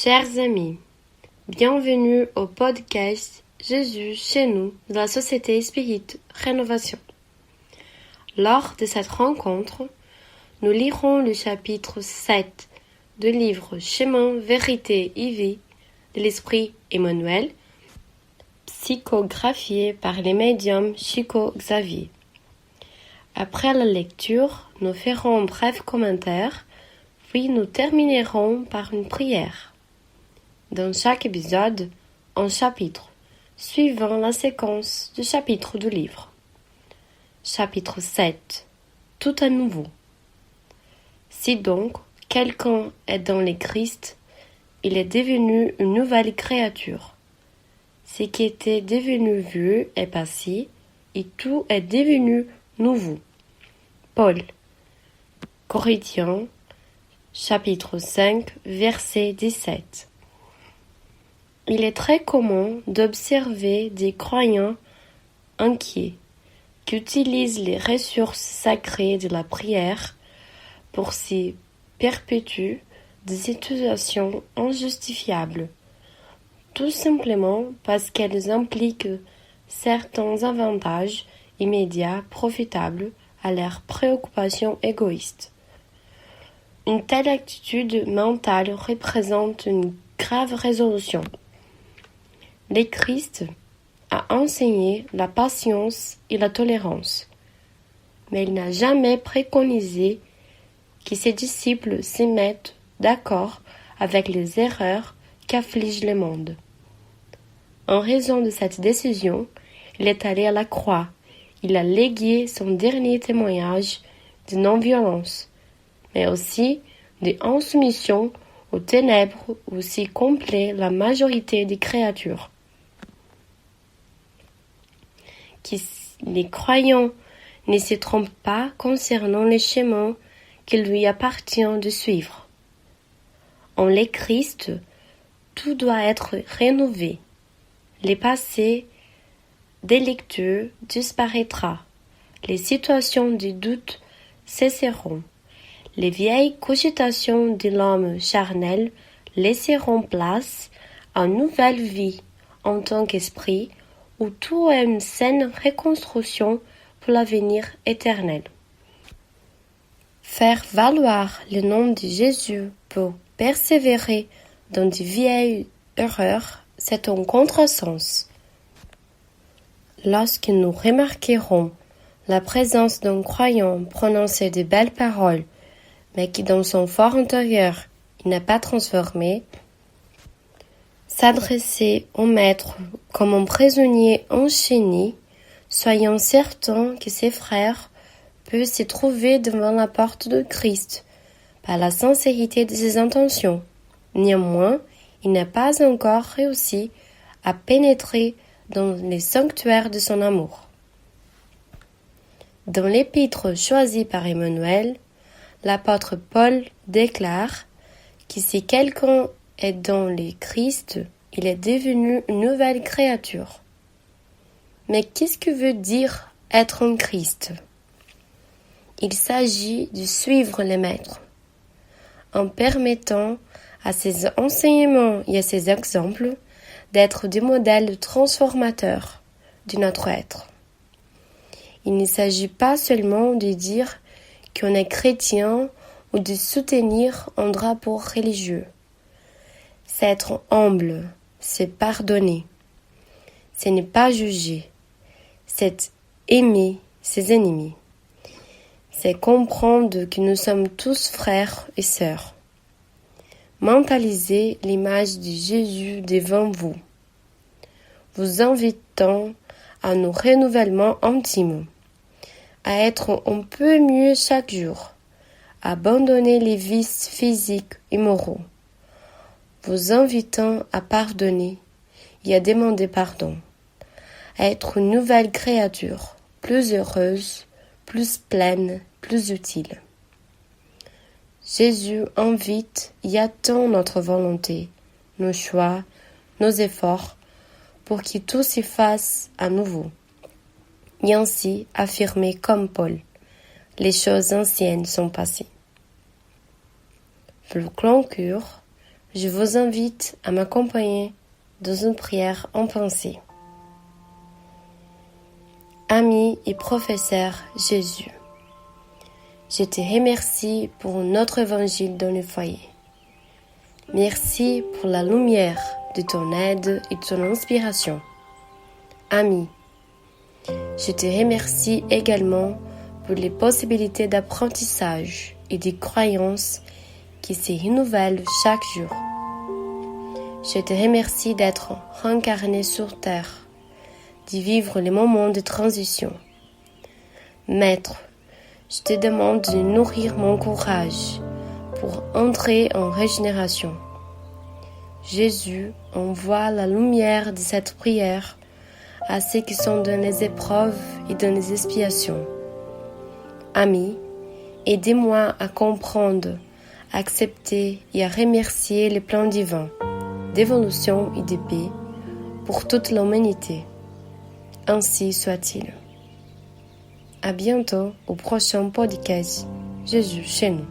Chers amis, bienvenue au podcast Jésus chez nous de la Société Spirit Rénovation. Lors de cette rencontre, nous lirons le chapitre 7 du livre Chemin, Vérité et Vie de l'Esprit Emmanuel, psychographié par les médiums Chico Xavier. Après la lecture, nous ferons un bref commentaire, puis nous terminerons par une prière. Dans chaque épisode, un chapitre, suivant la séquence du chapitre du livre. Chapitre 7. Tout à nouveau. Si donc quelqu'un est dans le Christ, il est devenu une nouvelle créature. Ce qui était devenu vieux est passé, et tout est devenu nouveau. Paul, Corinthiens, chapitre 5, verset 17. Il est très commun d'observer des croyants inquiets qui utilisent les ressources sacrées de la prière pour s'y perpétuer des situations injustifiables, tout simplement parce qu'elles impliquent certains avantages immédiats profitables à leurs préoccupations égoïstes. Une telle attitude mentale représente une grave résolution. Le Christ a enseigné la patience et la tolérance, mais il n'a jamais préconisé que ses disciples se mettent d'accord avec les erreurs qu'afflige le monde. En raison de cette décision, il est allé à la croix. Il a légué son dernier témoignage de non-violence, mais aussi de insoumission aux ténèbres où s'y complaît la majorité des créatures. Que les croyants ne se trompent pas concernant les chemins qu'il lui appartient de suivre. En le Christ, tout doit être rénové. Le passé délictueux disparaîtra. Les situations de doute cesseront. Les vieilles cogitations de l'homme charnel laisseront place à une nouvelle vie en tant qu'esprit où tout est une saine reconstruction pour l'avenir éternel. Faire valoir le nom de Jésus pour persévérer dans de vieilles erreurs, c'est un contresens. Lorsque nous remarquerons la présence d'un croyant prononcer de belles paroles, mais qui dans son fort intérieur, il n'est pas transformé, s'adresser au maître comme un prisonnier enchaîné, soyons certains que ses frères peuvent se trouver devant la porte de Christ par la sincérité de ses intentions. Néanmoins, il n'a pas encore réussi à pénétrer dans les sanctuaires de son amour. Dans l'épître choisi par Emmanuel, l'apôtre Paul déclare que si quelqu'un est dans le Christ, il est devenu une nouvelle créature. Mais qu'est-ce que veut dire être en Christ? Il s'agit de suivre le Maître, en permettant à ses enseignements et à ses exemples d'être des modèles transformateurs de notre être. Il ne s'agit pas seulement de dire qu'on est chrétien ou de soutenir un drapeau religieux. C'est être humble, c'est pardonner, c'est ne pas juger, c'est aimer ses ennemis, c'est comprendre que nous sommes tous frères et sœurs. Mentalisez l'image de Jésus devant vous, vous invitant à un renouvellement intime, à être un peu mieux chaque jour, à abandonner les vices physiques et moraux, vous invitant à pardonner et à demander pardon, à être une nouvelle créature, plus heureuse, plus pleine, plus utile. Jésus invite et attend notre volonté, nos choix, nos efforts, pour que tout s'y fasse à nouveau. Et ainsi affirmer comme Paul, les choses anciennes sont passées. Pour conclure, je vous invite à m'accompagner dans une prière en pensée. Ami et professeur Jésus, je te remercie pour notre évangile dans le foyer. Merci pour la lumière de ton aide et de ton inspiration. Ami, je te remercie également pour les possibilités d'apprentissage et des croyances qui se renouvellent chaque jour. Je te remercie d'être incarné sur terre, de vivre les moments de transition. Maître, je te demande de nourrir mon courage pour entrer en régénération. Jésus, envoie la lumière de cette prière à ceux qui sont dans les épreuves et dans les expiations. Ami, aidez-moi à comprendre, à accepter et à remercier les plans divins d'évolution et de paix pour toute l'humanité. Ainsi soit-il. À bientôt au prochain podcast Jésus chez nous.